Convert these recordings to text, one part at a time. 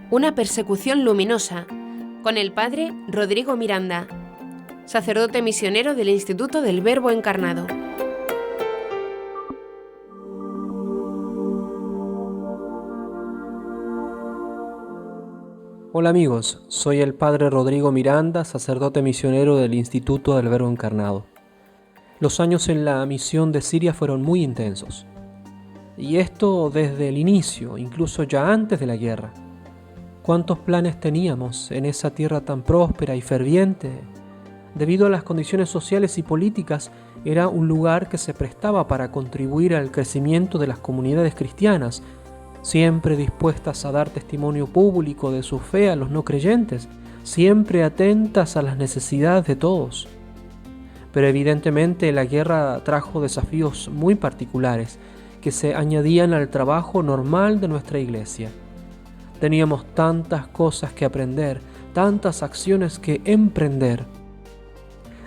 Una persecución luminosa, con el padre Rodrigo Miranda, sacerdote misionero del Instituto del Verbo Encarnado. Hola amigos, soy el padre Rodrigo Miranda, sacerdote misionero del Instituto del Verbo Encarnado. Los años en la misión de Siria fueron muy intensos. Y esto desde el inicio, incluso ya antes de la guerra. ¿Cuántos planes teníamos en esa tierra tan próspera y ferviente? Debido a las condiciones sociales y políticas, era un lugar que se prestaba para contribuir al crecimiento de las comunidades cristianas, siempre dispuestas a dar testimonio público de su fe a los no creyentes, siempre atentas a las necesidades de todos. Pero evidentemente la guerra trajo desafíos muy particulares que se añadían al trabajo normal de nuestra iglesia. Teníamos tantas cosas que aprender, tantas acciones que emprender.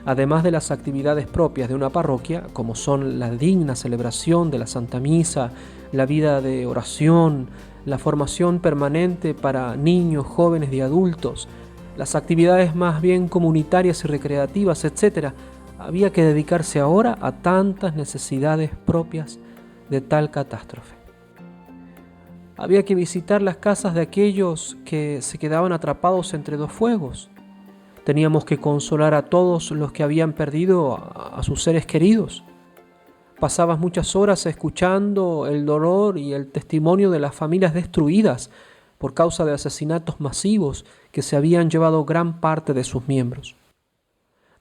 Además de las actividades propias de una parroquia, como son la digna celebración de la Santa Misa, la vida de oración, la formación permanente para niños, jóvenes y adultos, las actividades más bien comunitarias y recreativas, etc., había que dedicarse ahora a tantas necesidades propias de tal catástrofe. Había que visitar las casas de aquellos que se quedaban atrapados entre dos fuegos. Teníamos que consolar a todos los que habían perdido a sus seres queridos. Pasabas muchas horas escuchando el dolor y el testimonio de las familias destruidas por causa de asesinatos masivos que se habían llevado gran parte de sus miembros.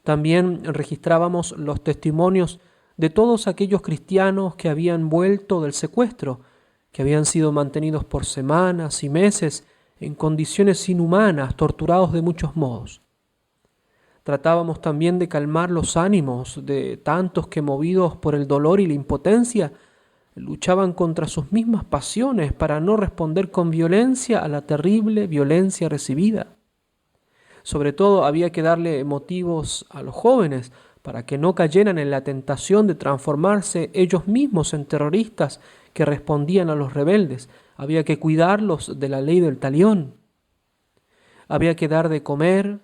También registrábamos los testimonios de todos aquellos cristianos que habían vuelto del secuestro, que habían sido mantenidos por semanas y meses en condiciones inhumanas, torturados de muchos modos. Tratábamos también de calmar los ánimos de tantos que, movidos por el dolor y la impotencia, luchaban contra sus mismas pasiones para no responder con violencia a la terrible violencia recibida. Sobre todo había que darle motivos a los jóvenes para que no cayeran en la tentación de transformarse ellos mismos en terroristas que respondían a los rebeldes. Había que cuidarlos de la ley del talión. Había que dar de comer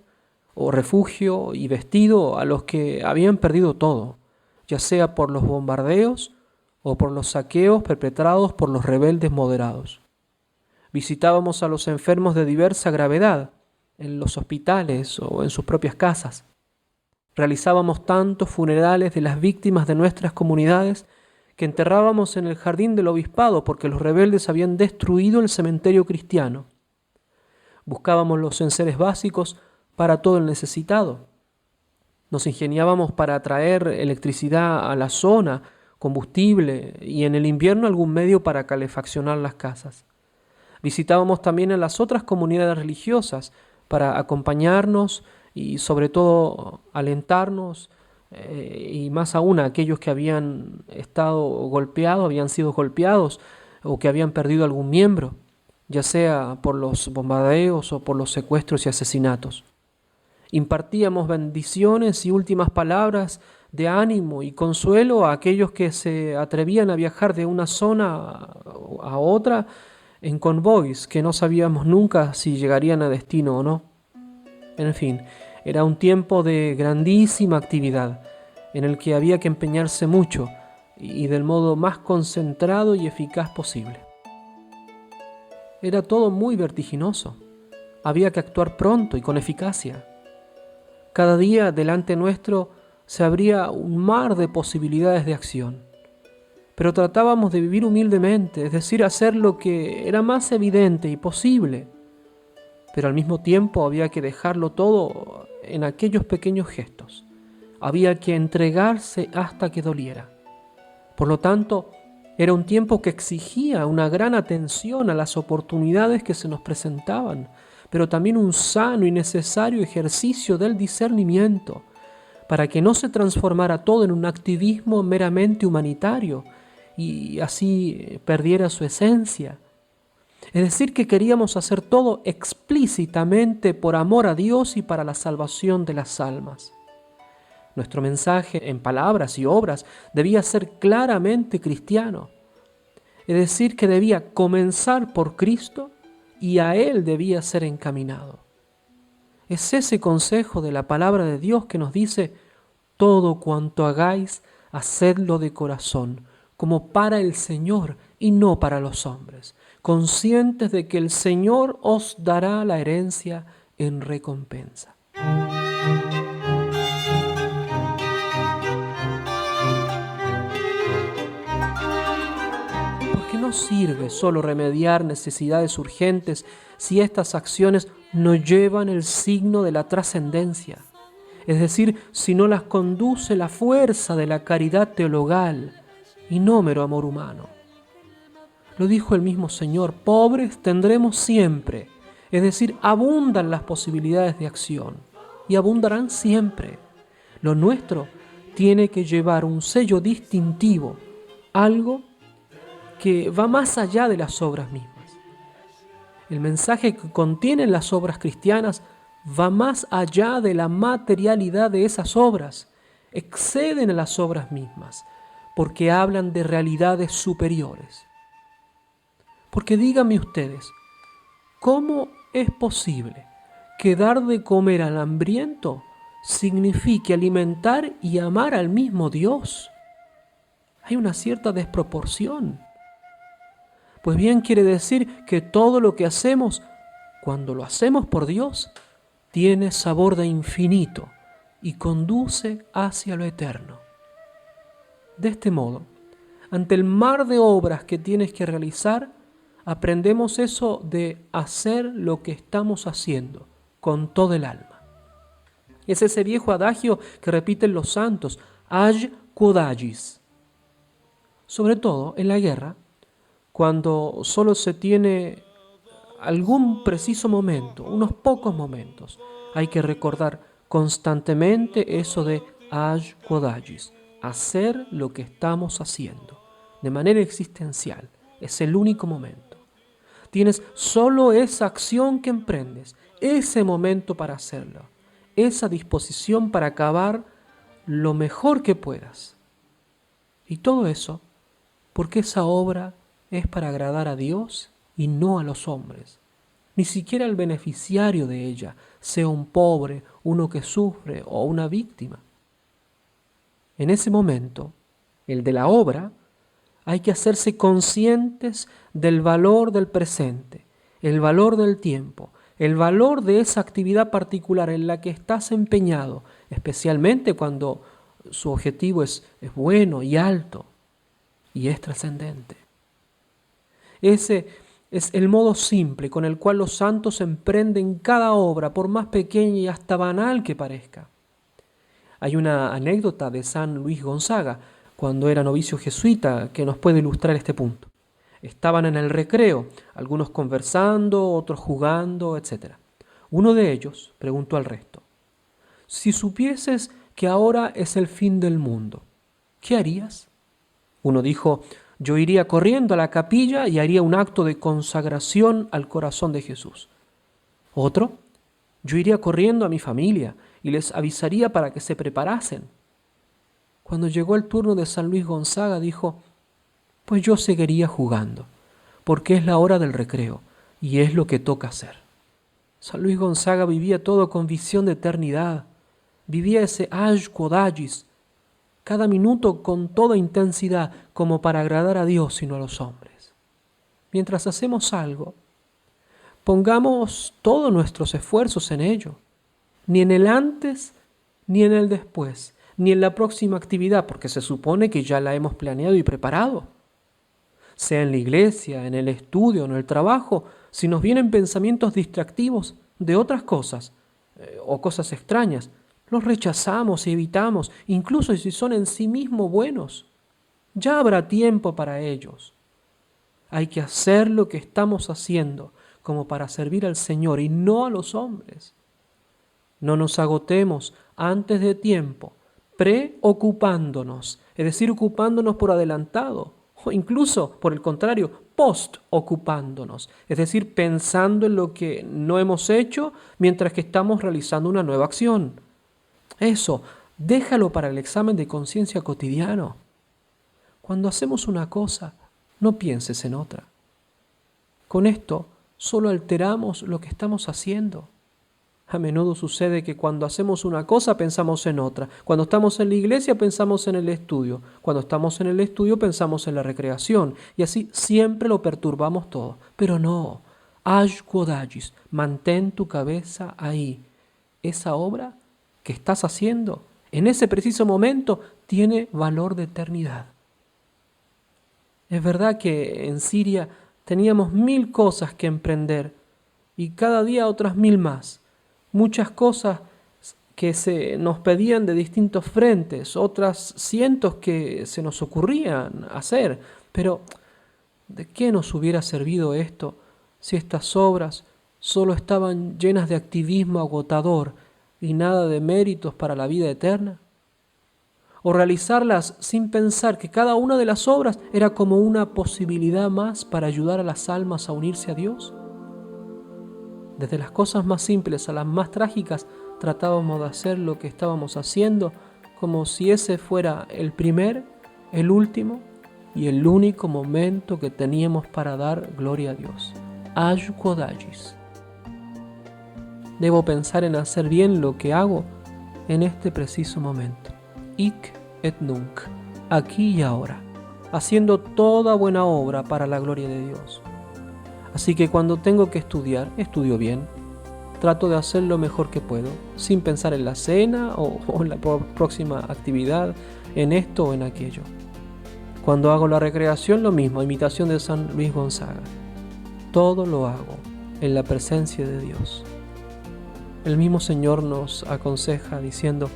o refugio y vestido a los que habían perdido todo, ya sea por los bombardeos o por los saqueos perpetrados por los rebeldes moderados. Visitábamos a los enfermos de diversa gravedad en los hospitales o en sus propias casas. Realizábamos tantos funerales de las víctimas de nuestras comunidades que enterrábamos en el jardín del obispado porque los rebeldes habían destruido el cementerio cristiano. Buscábamos los enseres básicos para todo el necesitado. Nos ingeniábamos para traer electricidad a la zona, combustible y en el invierno algún medio para calefaccionar las casas. Visitábamos también a las otras comunidades religiosas para acompañarnos y sobre todo alentarnos y más aún a aquellos que habían sido golpeados o que habían perdido algún miembro, ya sea por los bombardeos o por los secuestros y asesinatos. Impartíamos bendiciones y últimas palabras de ánimo y consuelo a aquellos que se atrevían a viajar de una zona a otra en convoys que no sabíamos nunca si llegarían a destino o no. En fin, era un tiempo de grandísima actividad en el que había que empeñarse mucho y del modo más concentrado y eficaz posible. Era todo muy vertiginoso. Había que actuar pronto y con eficacia. Cada día delante nuestro se abría un mar de posibilidades de acción. Pero tratábamos de vivir humildemente, es decir, hacer lo que era más evidente y posible. Pero al mismo tiempo había que dejarlo todo en aquellos pequeños gestos. Había que entregarse hasta que doliera. Por lo tanto, era un tiempo que exigía una gran atención a las oportunidades que se nos presentaban, pero también un sano y necesario ejercicio del discernimiento, para que no se transformara todo en un activismo meramente humanitario y así perdiera su esencia. Es decir, que queríamos hacer todo explícitamente por amor a Dios y para la salvación de las almas. Nuestro mensaje en palabras y obras debía ser claramente cristiano. Es decir, que debía comenzar por Cristo y a Él debía ser encaminado. Es ese consejo de la palabra de Dios que nos dice: todo cuanto hagáis, hacedlo de corazón, como para el Señor y no para los hombres, conscientes de que el Señor os dará la herencia en recompensa. Porque no sirve solo remediar necesidades urgentes si estas acciones no llevan el signo de la trascendencia, es decir, si no las conduce la fuerza de la caridad teologal y no mero amor humano. Lo dijo el mismo Señor: pobres tendremos siempre, es decir, abundan las posibilidades de acción y abundarán siempre. Lo nuestro tiene que llevar un sello distintivo, algo que va más allá de las obras mismas. El mensaje que contienen las obras cristianas va más allá de la materialidad de esas obras, exceden a las obras mismas, porque hablan de realidades superiores. Porque díganme ustedes, ¿cómo es posible que dar de comer al hambriento signifique alimentar y amar al mismo Dios? Hay una cierta desproporción. Pues bien, quiere decir que todo lo que hacemos, cuando lo hacemos por Dios, tiene sabor de infinito y conduce hacia lo eterno. De este modo, ante el mar de obras que tienes que realizar, aprendemos eso de hacer lo que estamos haciendo con todo el alma. Es ese viejo adagio que repiten los santos: age quod agis. Sobre todo en la guerra, cuando solo se tiene algún preciso momento, unos pocos momentos, hay que recordar constantemente eso de age quod agis, hacer lo que estamos haciendo, de manera existencial. Es el único momento. Tienes solo esa acción que emprendes, ese momento para hacerlo, esa disposición para acabar lo mejor que puedas. Y todo eso porque esa obra es para agradar a Dios y no a los hombres. Ni siquiera el beneficiario de ella, sea un pobre, uno que sufre o una víctima. En ese momento, el de la obra, hay que hacerse conscientes del valor del presente, el valor del tiempo, el valor de esa actividad particular en la que estás empeñado, especialmente cuando su objetivo es bueno y alto y es trascendente. Ese es el modo simple con el cual los santos emprenden cada obra, por más pequeña y hasta banal que parezca. Hay una anécdota de San Luis Gonzaga, cuando era novicio jesuita, que nos puede ilustrar este punto. Estaban en el recreo, algunos conversando, otros jugando, etc. Uno de ellos preguntó al resto: si supieses que ahora es el fin del mundo, ¿qué harías? Uno dijo: yo iría corriendo a la capilla y haría un acto de consagración al corazón de Jesús. Otro: yo iría corriendo a mi familia y les avisaría para que se preparasen. Cuando llegó el turno de San Luis Gonzaga, dijo: pues yo seguiría jugando, porque es la hora del recreo y es lo que toca hacer. San Luis Gonzaga vivía todo con visión de eternidad, vivía ese age quod agis, cada minuto con toda intensidad, como para agradar a Dios y no a los hombres. Mientras hacemos algo, pongamos todos nuestros esfuerzos en ello, ni en el antes ni en el después, ni en la próxima actividad, porque se supone que ya la hemos planeado y preparado. Sea en la iglesia, en el estudio, en el trabajo, si nos vienen pensamientos distractivos de otras cosas o cosas extrañas, los rechazamos y evitamos, incluso si son en sí mismos buenos. Ya habrá tiempo para ellos. Hay que hacer lo que estamos haciendo como para servir al Señor y no a los hombres. No nos agotemos antes de tiempo, preocupándonos, es decir, ocupándonos por adelantado, o incluso, por el contrario, post-ocupándonos, es decir, pensando en lo que no hemos hecho mientras que estamos realizando una nueva acción. Eso, déjalo para el examen de conciencia cotidiano. Cuando hacemos una cosa, no pienses en otra. Con esto solo alteramos lo que estamos haciendo. A menudo sucede que cuando hacemos una cosa pensamos en otra. Cuando estamos en la iglesia pensamos en el estudio. Cuando estamos en el estudio pensamos en la recreación. Y así siempre lo perturbamos todo. Pero no, Ashkodagis, mantén tu cabeza ahí. Esa obra que estás haciendo en ese preciso momento tiene valor de eternidad. Es verdad que en Siria teníamos 1000 cosas que emprender y cada día otras 1000 más. Muchas cosas que se nos pedían de distintos frentes, otras cientos que se nos ocurrían hacer. Pero, ¿de qué nos hubiera servido esto si estas obras solo estaban llenas de activismo agotador y nada de méritos para la vida eterna? O realizarlas sin pensar que cada una de las obras era como una posibilidad más para ayudar a las almas a unirse a Dios. Desde las cosas más simples a las más trágicas, tratábamos de hacer lo que estábamos haciendo como si ese fuera el primer, el último y el único momento que teníamos para dar gloria a Dios. Ashkodagis. Debo pensar en hacer bien lo que hago en este preciso momento. Ik et nunc, aquí y ahora, haciendo toda buena obra para la gloria de Dios. Así que cuando tengo que estudiar, estudio bien. Trato de hacer lo mejor que puedo, sin pensar en la cena o en la próxima actividad, en esto o en aquello. Cuando hago la recreación, lo mismo, imitación de San Luis Gonzaga. Todo lo hago en la presencia de Dios. El mismo Señor nos aconseja diciendo: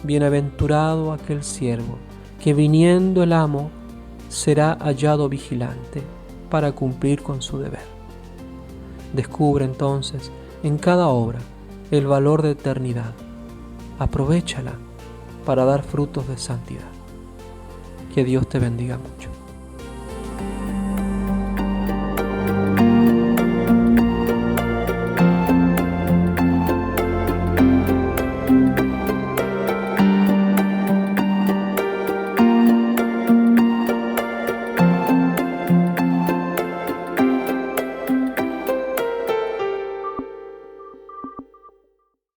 bienaventurado aquel siervo, que viniendo el amo será hallado vigilante para cumplir con su deber. Descubre entonces en cada obra el valor de eternidad. Aprovéchala para dar frutos de santidad. Que Dios te bendiga mucho.